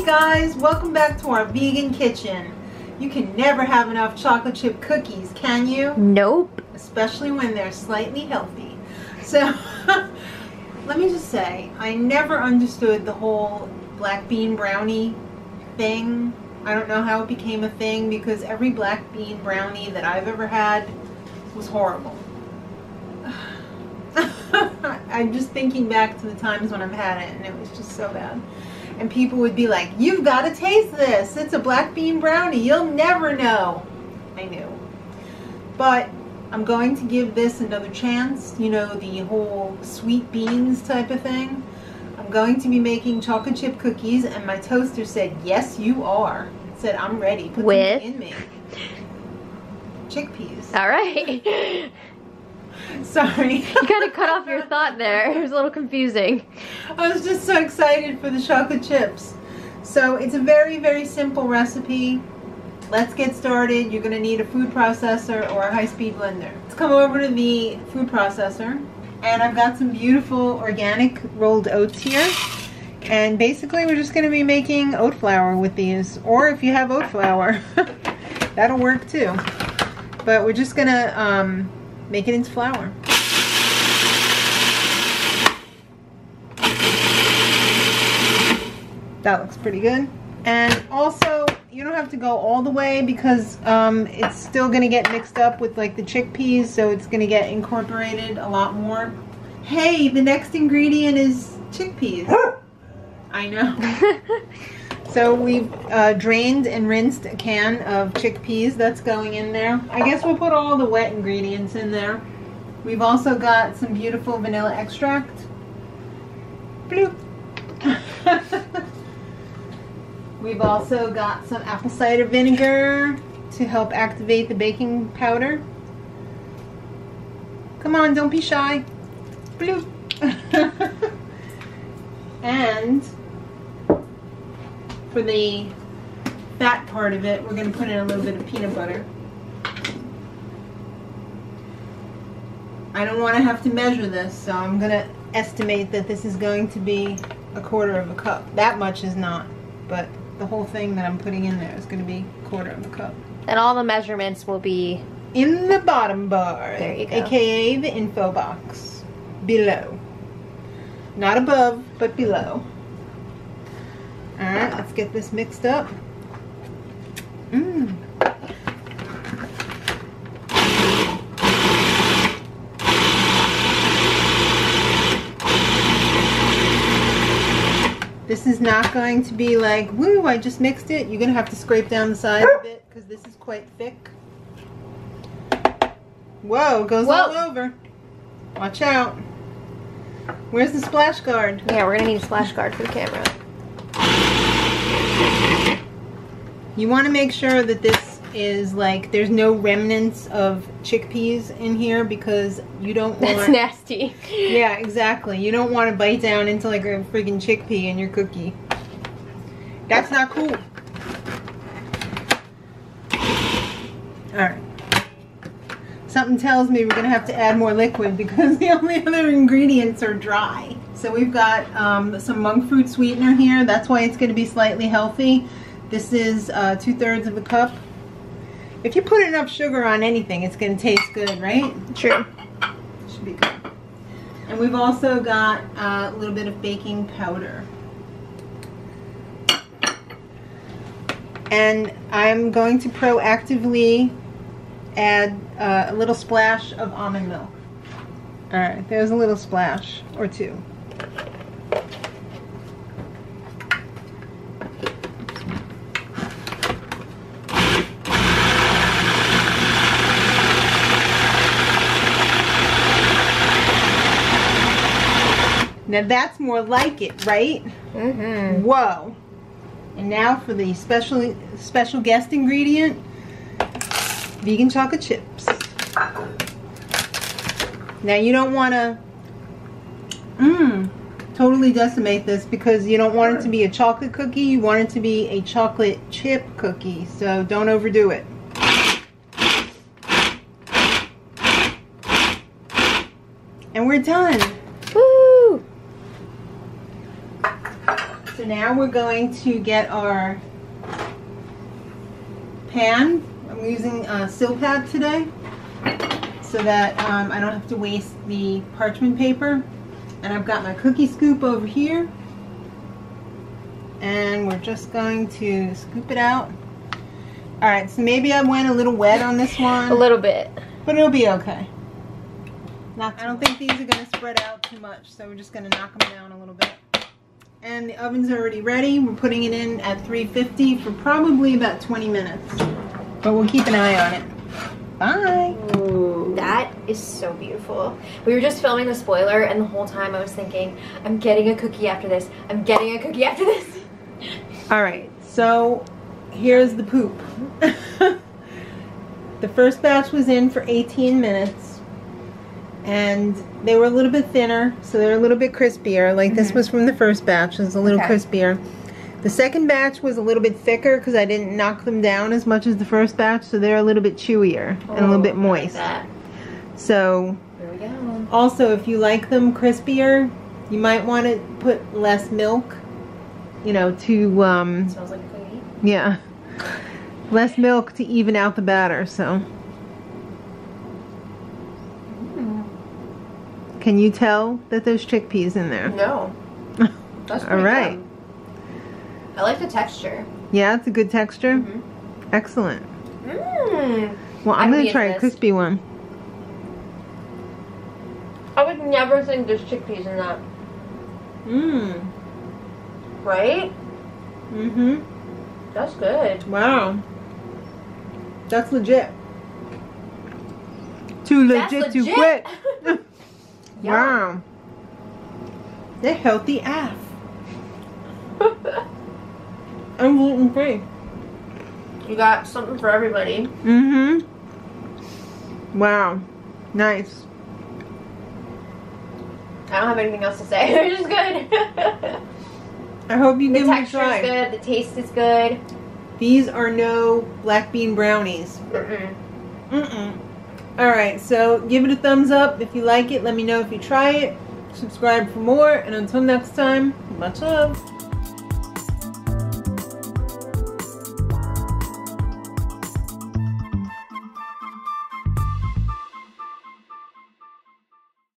guys, welcome back to our vegan kitchen. You can never have enough chocolate chip cookies, can you? Nope. Especially when they're slightly healthy. So, let me just say, I never understood the whole black bean brownie thing. I don't know how it became a thing because every black bean brownie that I've ever had was horrible. I'm just thinking back to the times when I've had it and it was just so bad. And people would be like, you've got to taste this. It's a black bean brownie. You'll never know. I knew. But I'm going to give this another chance. You know, the whole sweet beans type of thing. I'm going to be making chocolate chip cookies and my toaster said, yes, you are. It said, I'm ready. Put them in me. Chickpeas. All right. Sorry. You kind of cut off your thought there. It was a little confusing. I was just so excited for the chocolate chips. So it's a very, very simple recipe. Let's get started. You're going to need a food processor or a high-speed blender. Let's come over to the food processor. And I've got some beautiful organic rolled oats here. And basically we're just going to be making oat flour with these. Or if you have oat flour, that'll work too. But we're just going to make it into flour. That looks pretty good. And also, you don't have to go all the way because it's still going to get mixed up with like the chickpeas, so it's going to get incorporated a lot more. Hey, the next ingredient is chickpeas. I know. So we've drained and rinsed a can of chickpeas. That's going in there. I guess we'll put all the wet ingredients in there. We've also got some beautiful vanilla extract. Bloop. We've also got some apple cider vinegar to help activate the baking powder. Come on, don't be shy. Bloop. And for the fat part of it, we're going to put in a little bit of peanut butter. I don't want to have to measure this, so I'm going to estimate that this is going to be 1/4 of a cup. That much is not, but the whole thing that I'm putting in there is going to be 1/4 of a cup. And all the measurements will be in the bottom bar, there you go. aka the info box below. Not above, but below. Alright, let's get this mixed up. This is not going to be like, woo, I just mixed it. You're going to have to scrape down the sides a bit because this is quite thick. Whoa, it goes all over. Watch out. Where's the splash guard? Yeah, we're going to need a splash guard for the camera. You want to make sure that this is like, there's no remnants of chickpeas in here because you don't want... That's nasty. Yeah, exactly. You don't want to bite down into like a freaking chickpea in your cookie. That's not cool. Alright. Something tells me we're going to have to add more liquid because the only other ingredients are dry. So we've got some monk fruit sweetener here. That's why it's going to be slightly healthy. This is 2/3 of a cup. If you put enough sugar on anything, it's going to taste good, right? True. Should be good. And we've also got a little bit of baking powder. And I'm going to proactively add a little splash of almond milk. Alright, there's a little splash or two. Now that's more like it, right? Mm-hmm. Whoa. And now for the special guest ingredient, vegan chocolate chips. Now you don't want to totally decimate this because you don't want it to be a chocolate cookie. You want it to be a chocolate chip cookie. So don't overdo it. And we're done. Woo! So now we're going to get our pan. I'm using Silpat today so that I don't have to waste the parchment paper. And I've got my cookie scoop over here. And we're just going to scoop it out. Alright, so maybe I went a little wet on this one. A little bit. But it'll be okay. I don't think these are going to spread out too much, so we're just going to knock them down a little bit. And the oven's already ready. We're putting it in at 350 for probably about 20 minutes. But we'll keep an eye on it. Bye! Ooh, that is so beautiful. We were just filming the spoiler, and the whole time I was thinking, I'm getting a cookie after this. I'm getting a cookie after this. Alright, so here's the poop. The first batch was in for 18 minutes. And they were a little bit thinner, so they're a little bit crispier. Like this was from the first batch, it was a little crispier. The second batch was a little bit thicker because I didn't knock them down as much as the first batch, so they're a little bit chewier and a little bit moist. Like so, there we go. Also, if you like them crispier, you might want to put less milk, you know, to It smells like a cookie. yeah, less milk to even out the batter. So. Can you tell that there's chickpeas in there? No. That's all right. Good. I like the texture. Yeah, it's a good texture. Excellent. Well, I'm going to try a crispy one. I would never think there's chickpeas in that. Right? That's good. Wow. That's legit. Too legit to quit. Wow. They're healthy AF. I'm gluten free. You got something for everybody. Wow. Nice. I don't have anything else to say. They're just good. I hope you give them a texture try. is good. The taste is good. These are no black bean brownies. Alright, so give it a thumbs up if you like it. Let me know if you try it. Subscribe for more. And until next time, much love.